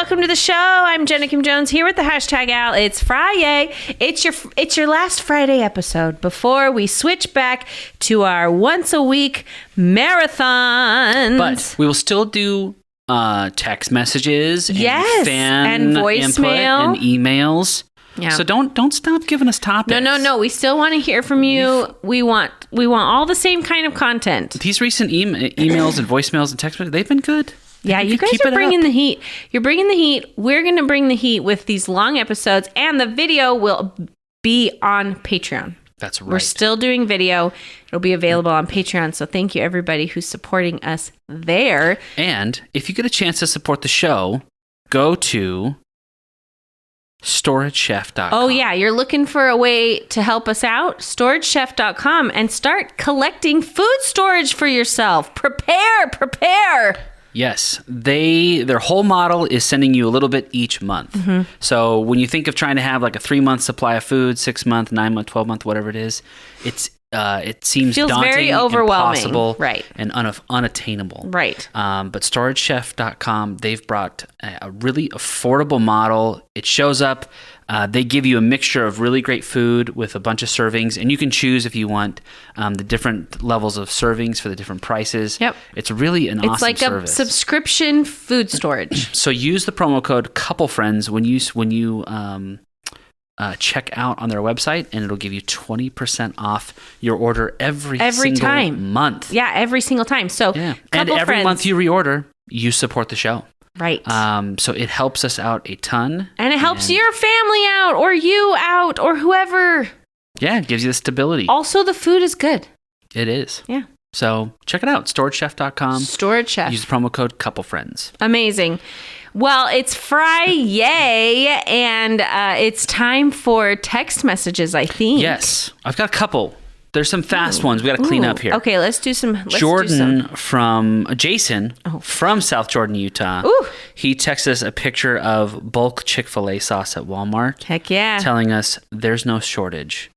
welcome to the show. I'm Jenna Kim Jones here with the hashtag Al. It's Friday. It's your last Friday episode before we switch back to our once a week marathon. But we will still do text messages and fan and voicemail input and emails. Yeah. So don't stop giving us topics. No. We still want to hear from you. We want all the same kind of content. These recent emails and voicemails and text messages, they've been good. Yeah, you guys are bringing the heat. You're bringing the heat. We're going to bring the heat with these long episodes, and the video will be on Patreon. That's right. We're still doing video. It'll be available on Patreon. So thank you, everybody who's supporting us there. And if you get a chance to support the show, go to storagechef.com. Oh, yeah. You're looking for a way to help us out? storagechef.com and start collecting food storage for yourself. Prepare. Yes, their whole model is sending you a little bit each month. Mm-hmm. So when you think of trying to have like a 3-month supply of food, 6-month, 9-month, 12-month, whatever it is, it seems feels daunting, very overwhelming, impossible, right, and unattainable. Right. But storagechef.com, they've brought a really affordable model. It shows up. They give you a mixture of really great food with a bunch of servings, and you can choose if you want the different levels of servings for the different prices. Yep. It's really an awesome service. It's like a subscription food storage. So use the promo code CoupleFriends when you check out on their website, and it'll give you 20% off your order every single time. month. Yeah, every single time. So and every month you reorder, you support the show. Right. So it helps us out a ton. And it helps your family out, or you out, or whoever. Yeah, it gives you the stability. Also, the food is good. It is. Yeah. So check it out, storagechef.com. Storage Chef. Use the promo code CoupleFriends. Amazing. Well, it's Friday, and it's time for text messages, I think. Yes. I've got a couple. There's some fast ones we got to clean up here. Okay, let's do some. Jason from South Jordan, Utah. Ooh. He texted us a picture of bulk Chick-fil-A sauce at Walmart. Heck yeah. Telling us there's no shortage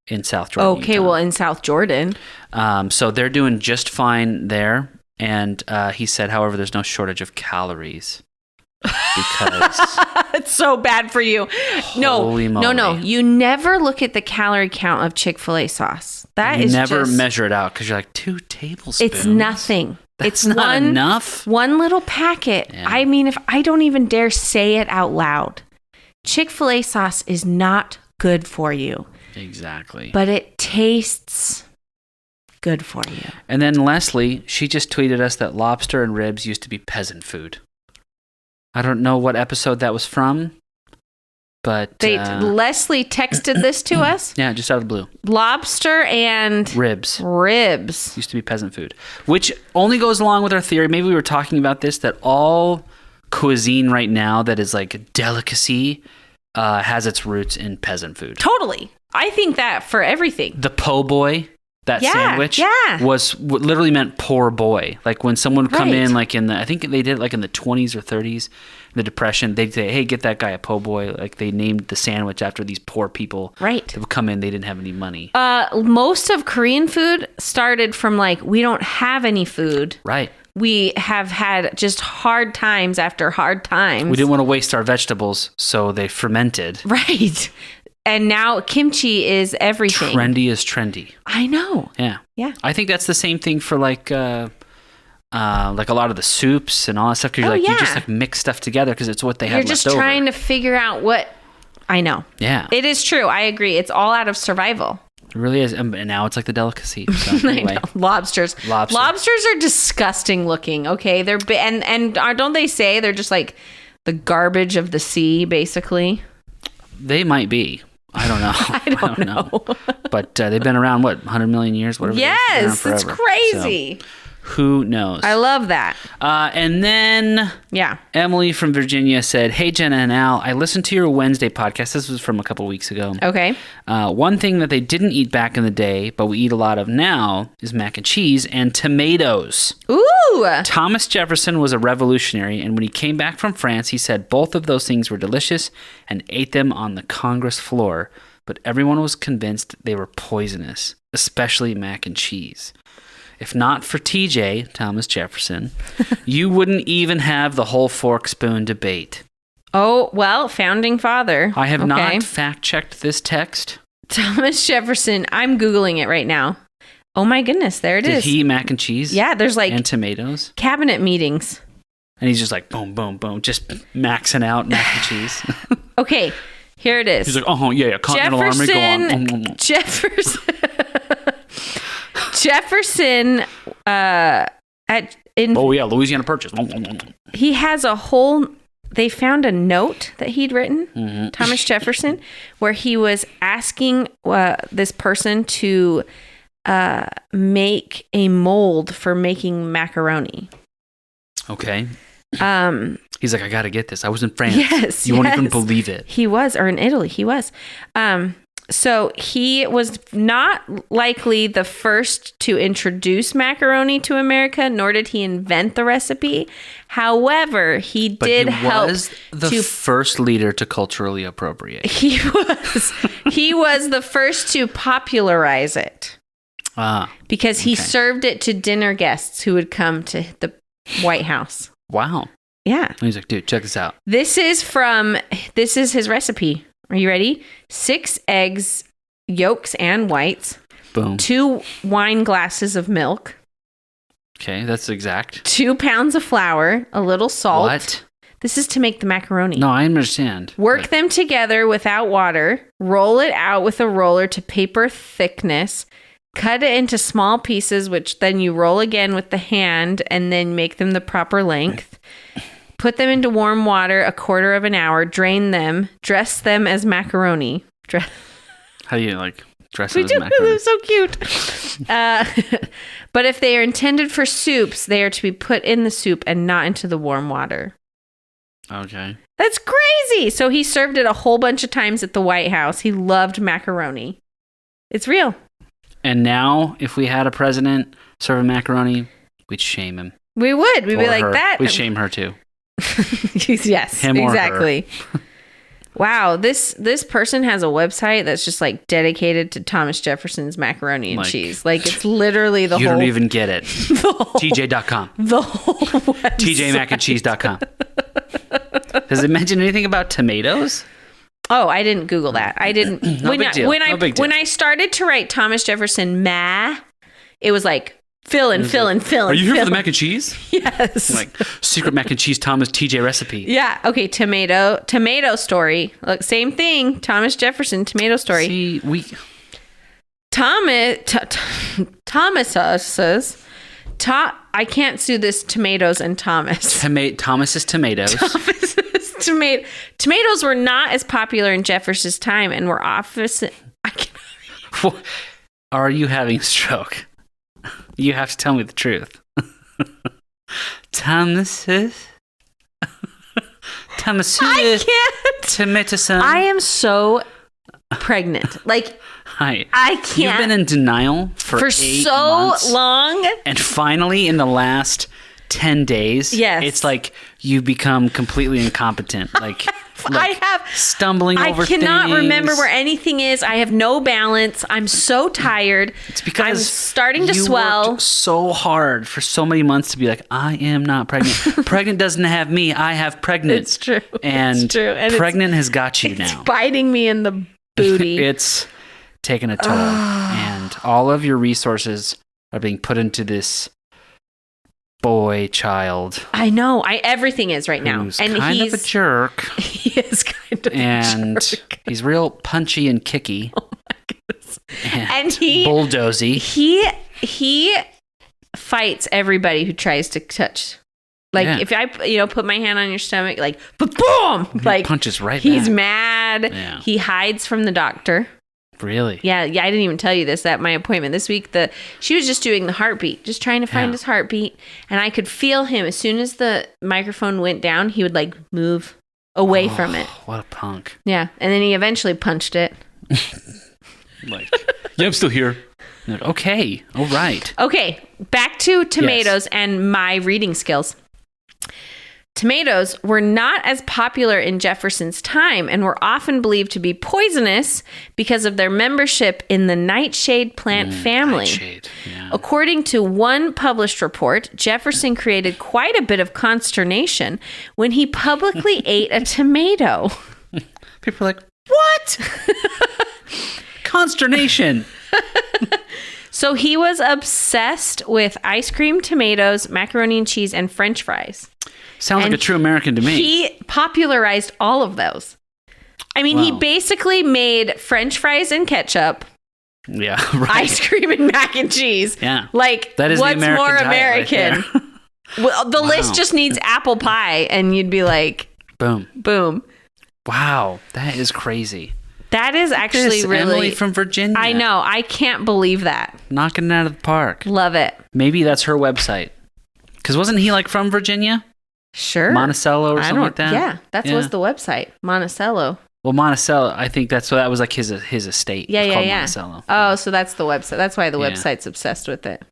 in South Jordan, Okay, Utah. well, in South Jordan. So they're doing just fine there. And he said, however, there's no shortage of calories. Because it's so bad for you. No. You never look at the calorie count of Chick-fil-A sauce. You never measure it out because you're like 2 tablespoons. It's nothing. It's not enough. One little packet. Yeah. I mean, if I don't even dare say it out loud, Chick-fil-A sauce is not good for you. Exactly. But it tastes good for you. And then Leslie, she just tweeted us that lobster and ribs used to be peasant food. I don't know what episode that was from, but Leslie texted this to us. Yeah, just out of the blue. Lobster and ribs used to be peasant food, which only goes along with our theory. Maybe we were talking about this, that all cuisine right now that is like a delicacy has its roots in peasant food. Totally. I think that for everything. The po' boy. That sandwich was what literally meant poor boy. Like when someone would come in, like I think they did it like in the 20s or 30s, the Depression, they'd say, hey, get that guy a po' boy. Like they named the sandwich after these poor people. Right. That would come in, they didn't have any money. Most of Korean food started from like, we don't have any food. Right. We have had just hard times after hard times. We didn't want to waste our vegetables, so they fermented. Right. And now kimchi is everything. Trendy is trendy. I know. Yeah. Yeah. I think that's the same thing for like a lot of the soups and all that stuff. Because you just like mix stuff together because it's what they have left over. You're just trying to figure out what. I know. Yeah. It is true. I agree. It's all out of survival. It really is. And now it's like the delicacy. So anyway. I know. Lobsters are disgusting looking. Okay. They're and don't they say they're just like the garbage of the sea, basically? They might be. I don't know. I don't know. But they've been around, 100 million years? Whatever. Yes, it's crazy. So, who knows? I love that. And then Emily from Virginia said, hey, Jenna and Al, I listened to your Wednesday podcast. This was from a couple weeks ago. Okay. One thing that they didn't eat back in the day, but we eat a lot of now, is mac and cheese and tomatoes. Ooh. Thomas Jefferson was a revolutionary, and when he came back from France, he said both of those things were delicious and ate them on the Congress floor, but everyone was convinced they were poisonous, especially mac and cheese. if not for TJ, Thomas Jefferson, you wouldn't even have the whole fork spoon debate. Oh, well, founding father. I have not fact-checked this text. Thomas Jefferson. I'm Googling it right now. Oh my goodness, there it is. Did he eat mac and cheese? Yeah, there's like... And tomatoes? Cabinet meetings. And he's just like, boom, boom, boom, just maxing out mac and cheese. Okay, here it is. He's like, yeah, Continental Army, go on. Jefferson, Louisiana Purchase. He has a whole... They found a note that he'd written, Thomas Jefferson, where he was asking this person to make a mold for making macaroni. Okay. He's like, I got to get this. I was in France. Yes. You won't even believe it. He was, or in Italy, he was. So he was not likely the first to introduce macaroni to America, nor did he invent the recipe. However, he did help. He was the first leader to culturally appropriate. He was the first to popularize it. Because he served it to dinner guests who would come to the White House. Wow. Yeah. And he's like, dude, check this out. This is his recipe. Are you ready? 6 eggs, yolks and whites. Boom. 2 wine glasses of milk. Okay, that's exact. 2 pounds of flour, a little salt. What? This is to make the macaroni. No, I understand. Work them together without water. Roll it out with a roller to paper thickness. Cut it into small pieces, which then you roll again with the hand and then make them the proper length. Put them into warm water a quarter of an hour. Drain them. Dress them as macaroni. How do you dress it as macaroni? They're so cute. But if they are intended for soups, they are to be put in the soup and not into the warm water. Okay. That's crazy. So he served it a whole bunch of times at the White House. He loved macaroni. It's real. And now, if we had a president serving macaroni, we'd shame him. We would. We'd be like, her. that. We'd shame her too. Yes, him exactly. Wow, this person has a website that's just dedicated to Thomas Jefferson's macaroni and cheese. It's literally the whole... You don't even get it. TJ.com. The whole website. TJmacandcheese.com. Does it mention anything about tomatoes? Oh, I didn't Google that. I didn't. No big deal. When I started to write Thomas Jefferson it was fill in. Are you here for the mac and cheese? Yes. Secret mac and cheese Thomas TJ recipe. Yeah. Okay. Tomato story. Look, same thing. Thomas Jefferson tomato story. See, Thomas says, I can't sue this tomatoes and Thomas. Thomas's tomatoes. Tomatoes were not as popular in Jefferson's time and were Are you having a stroke? You have to tell me the truth. Thomas's I can't. Tomato. I am so pregnant. Hi. I can't. You've been in denial for 8 months. Long. And finally, in the last 10 days, yes. It's you become completely incompetent. I have stumbling over things. I cannot remember where anything is. I have no balance. I'm so tired. It's because I'm starting to you swell. Worked so hard for so many months to be I am not pregnant. Pregnant doesn't have me. I have pregnant. It's true. And, it's true. And pregnant has got you now. It's biting me in the booty. It's taking a toll. And all of your resources are being put into this child. I know. Everything is right now. And he's of a jerk. He is kind of a jerk. He's real punchy and kicky. Oh my goodness. And he bulldozy. He fights everybody who tries to touch. If I put my hand on your stomach, boom! He punches right he's back. mad. Yeah. He hides from the doctor. Really? Yeah. I didn't even tell you this at my appointment this week. She was just doing the heartbeat, just trying to find his heartbeat, and I could feel him as soon as the microphone went down. He would move away from it. What a punk! Yeah, and then he eventually punched it. Yeah, I'm still here. Okay, all right. Okay, back to tomatoes and my reading skills. Tomatoes were not as popular in Jefferson's time and were often believed to be poisonous because of their membership in the nightshade plant family. Nightshade, yeah. According to one published report, Jefferson created quite a bit of consternation when he publicly ate a tomato. People are like, what? Consternation. So he was obsessed with ice cream, tomatoes, macaroni and cheese, and French fries. Sounds like a true American to me. He popularized all of those. I mean, he basically made French fries and ketchup. Yeah, right. Ice cream and mac and cheese. Yeah. Like, that is what's the American more diet American? right there. Well, the list just needs apple pie, and you'd be like, boom. Boom. Wow, that is crazy. That is actually really... Emily from Virginia. I know. I can't believe that. Knocking it out of the park. Love it. Maybe that's her website. Because wasn't he like from Virginia? Sure. Monticello or something like that? Yeah, that was the website. Monticello. Well, Monticello, I think that was like his estate. Yeah, it's called yeah. Monticello. Oh, so that's the website. That's why the website's obsessed with it.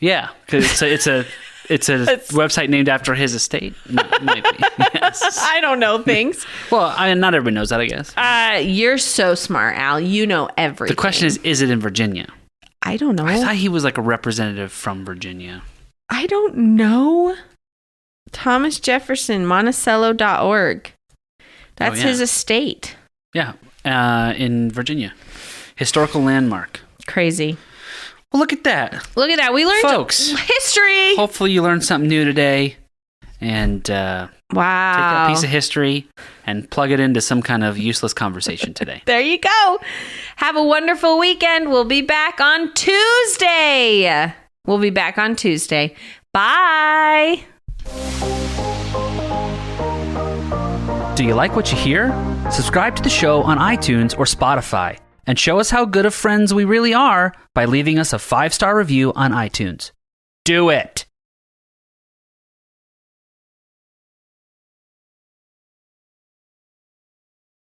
Yeah, because it's a website named after his estate. Might be. Yes. I don't know things. Well, not everybody knows that, I guess. You're so smart, Al. You know everything. The question is it in Virginia? I don't know. I thought he was like a representative from Virginia. I don't know. Thomas Jefferson, Monticello.org. That's his estate. Yeah, in Virginia. Historical landmark. Crazy. Well, look at that. Look at that. We learned Folks, history. Hopefully you learned something new today. And wow. Take that piece of history and plug it into some kind of useless conversation today. There you go. Have a wonderful weekend. We'll be back on Tuesday. Bye. Do you like what you hear? Subscribe to the show on iTunes or Spotify and show us how good of friends we really are by leaving us a 5-star review on iTunes. Do it!